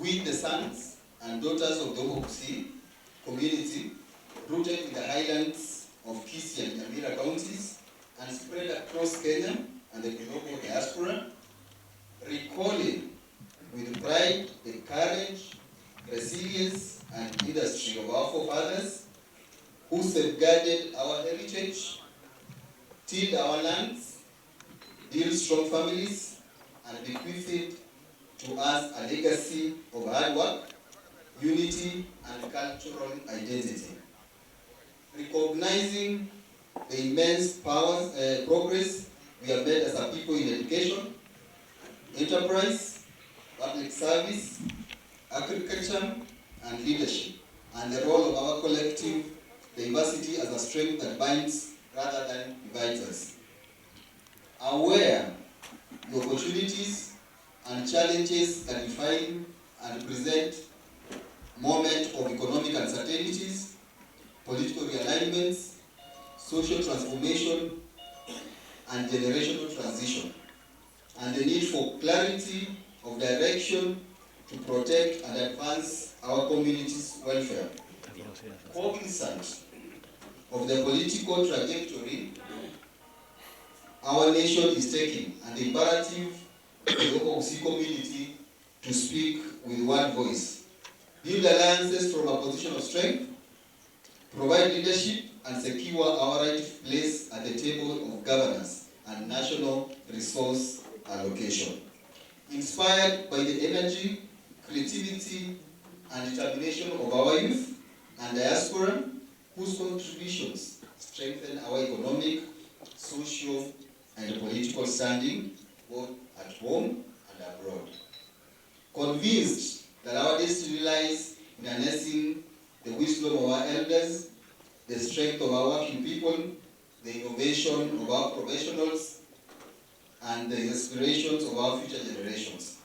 with the sons and daughters of the Omogusii community rooted in the highlands of Kisii and Nyamira counties and spread across Kenya and the global diaspora, recalling with pride the courage, resilience, and industry of our forefathers who safeguarded our heritage, tilled our lands, built strong families, and bequeathed to us a legacy of hard work, unity, and cultural identity. Recognizing the immense progress we have made as a people in education, enterprise, public service, agriculture, and leadership, and the role of our collective diversity as a strength that binds rather than divides us. Aware the opportunities and challenges that define and present moment of economic uncertainties, political realignments, social transformation, and generational transition, and the need for clarity of direction to protect and advance our community's welfare. Cognizant of the political trajectory our nation is taking and the imperative of the Omogusii community to speak with one voice, build alliances from a position of strength, provide leadership, and secure our rightful place at the table of governance and national resource allocation. Inspired by the energy, creativity, and determination of our youth and diaspora, whose contributions strengthen our economic, social, and political standing, both at home and abroad. Convinced that our destiny lies in harnessing the wisdom of our elders, the strength of our working people, the innovation of our professionals, and the aspirations of our future generations.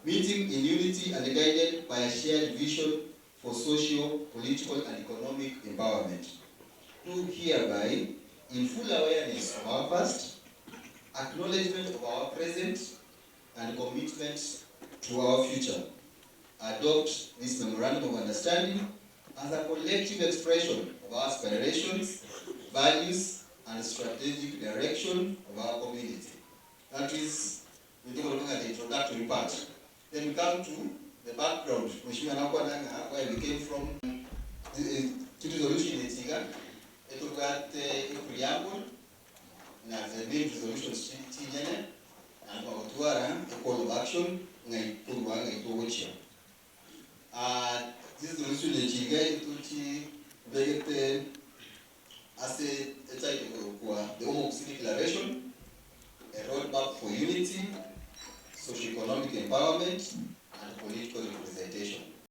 Meeting in unity and guided by a shared vision for social, political, and economic empowerment. Do hereby, in full awareness of our past, acknowledgement of our present, and commitment to our future, adopt this memorandum of understanding as a collective expression of our aspirations, values, and strategic direction of our community. That is, we talk about the introductory part. Then we come to the background, where we came from. To the resolution, it will get a preamble, and the main resolution is and a call of action, this resolution is as a title the Omogusii Declaration, a roadmap for unity, socio-economic empowerment, and political representation.